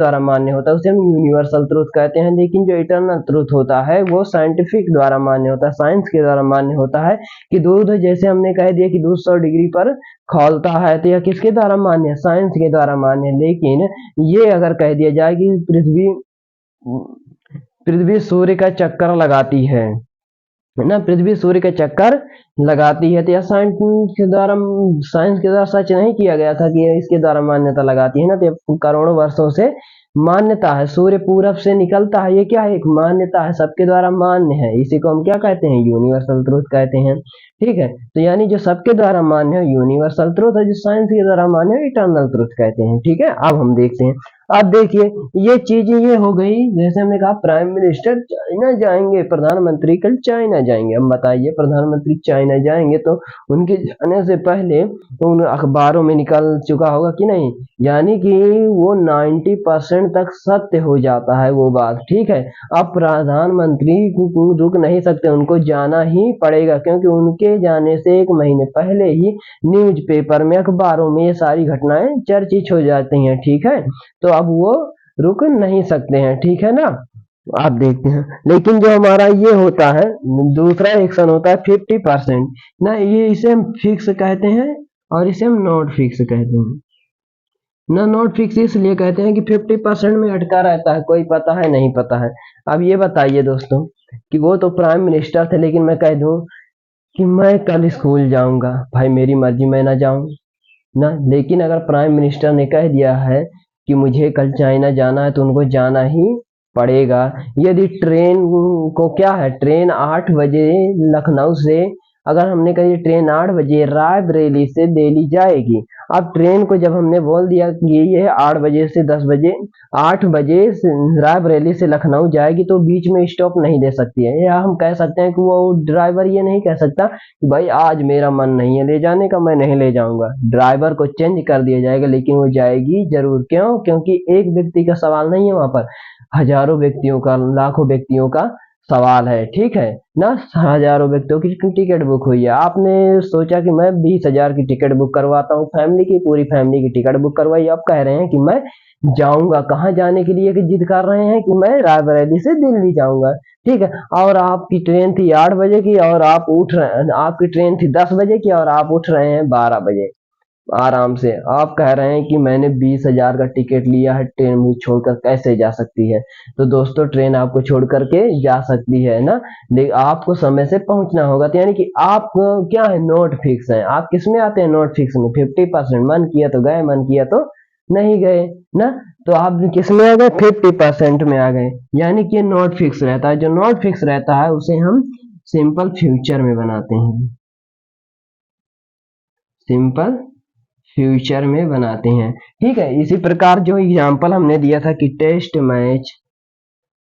द्वारा मान्य होता है उसे हम यूनिवर्सल ट्रुथ कहते हैं। लेकिन जो इटर्नल ट्रुथ होता है वो साइंटिफिक द्वारा मान्य होता है, साइंस के द्वारा मान्य होता है। कि दूध, जैसे हमने कह दिया कि दूध 100 डिग्री पर खौलता है, तो यह किसके द्वारा मान्य है? साइंस के द्वारा मान्य है। लेकिन ये अगर कह दिया जाए कि पृथ्वी सूर्य का चक्कर लगाती है ना, पृथ्वी सूर्य का चक्कर लगाती है, तो यह साइंस के द्वारा सच नहीं किया गया था कि इसके द्वारा मान्यता लगाती है ना, तो करोड़ों वर्षों से मान्यता है। सूर्य पूरब से निकलता है, ये क्या है? एक मान्यता है, सबके द्वारा मान्य है। इसी को हम क्या कहते हैं? यूनिवर्सल ट्रुथ कहते हैं। ठीक है, तो यानी जो सबके द्वारा मान्य है यूनिवर्सल ट्रुथ है, जो साइंस के द्वारा मान्य है इटर्नल ट्रुथ कहते हैं। ठीक है, अब हम देखते हैं। अब देखिए ये चीजें ये हो गई, जैसे हमने कहा प्राइम मिनिस्टर चाइना जाएंगे, प्रधानमंत्री कल चाइना जाएंगे। अब बताइए प्रधानमंत्री चाइना जाएंगे तो उनके जाने से पहले तो उन अखबारों में निकल चुका होगा कि नहीं, यानी कि वो 90% तक सत्य हो जाता है वो बात। ठीक है, अब प्रधानमंत्री को रुक नहीं सकते, उनको जाना ही पड़ेगा, क्योंकि उनके जाने से 1 महीने पहले ही न्यूज़पेपर में, अखबारों में ये सारी घटनाएं चर्चित हो जाती हैं। ठीक है, तो अब वो रुक नहीं सकते हैं। ठीक है ना, आप देखते हैं। लेकिन जो हमारा ये होता है दूसरा एक्शन होता है 50% ना, ये इसे हम फिक्स कहते हैं और इसे हम नॉट फिक्स कहते हैं ना। नॉट फिक्स इसलिए कहते हैं कि 50% में अटका रहता है, कोई पता है नहीं पता है। अब ये बताइए दोस्तों कि वो तो प्राइम मिनिस्टर थे, लेकिन मैं कह दूं कि मैं कल स्कूल जाऊंगा, भाई मेरी मर्जी मैं ना जाऊं ना। लेकिन अगर प्राइम मिनिस्टर ने कह दिया है कि मुझे कल चाइना जाना है, तो उनको जाना ही पड़ेगा। यदि ट्रेन को क्या है, ट्रेन 8 बजे लखनऊ से, अगर हमने कही ट्रेन 8 बजे रायबरेली से दिल्ली जाएगी। अब ट्रेन को जब हमने बोल दिया कि ये 8 बजे से 10 बजे, 8 बजे रायबरेली से लखनऊ जाएगी, तो बीच में स्टॉप नहीं दे सकती है। या हम कह सकते हैं कि वो ड्राइवर ये नहीं कह सकता कि भाई आज मेरा मन नहीं है ले जाने का, मैं नहीं ले जाऊंगा। ड्राइवर को चेंज कर दिया जाएगा, लेकिन वो जाएगी जरूर। क्यों? क्योंकि एक व्यक्ति का सवाल नहीं है वहां पर, हजारों व्यक्तियों का, लाखों व्यक्तियों का सवाल है। ठीक है ना, हजारों व्यक्तियों की टिकट बुक हुई है। आपने सोचा कि मैं 20,000 की टिकट बुक करवाता हूँ, फैमिली की, पूरी फैमिली की टिकट बुक करवाई। आप कह रहे हैं कि मैं जाऊंगा, कहाँ जाने के लिए? कि जिद कर रहे हैं कि मैं रायबरेली से दिल्ली जाऊंगा। ठीक है, और आपकी ट्रेन थी 8 बजे की, और आप उठ रहे हैं, आपकी ट्रेन थी 10 बजे की, और आप उठ रहे हैं 12 बजे आराम से। आप कह रहे हैं कि मैंने 20,000 का टिकट लिया है, ट्रेन मुझे छोड़कर कैसे जा सकती है? तो दोस्तों ट्रेन आपको छोड़ करके जा सकती है ना, लेकिन आपको समय से पहुंचना होगा। तो यानी कि आप क्या है, नॉट फिक्स है। आप किस में आते हैं? नॉट फिक्स में। 50% मन किया तो गए, मन किया तो नहीं गए ना। तो आप किस में आ गए? 50% में आ गए, यानी कि नॉट फिक्स रहता है। जो नॉट फिक्स रहता है उसे हम सिंपल फ्यूचर में बनाते हैं, सिंपल फ्यूचर में बनाते हैं। ठीक है, इसी प्रकार जो एग्जाम्पल हमने दिया था कि टेस्ट मैच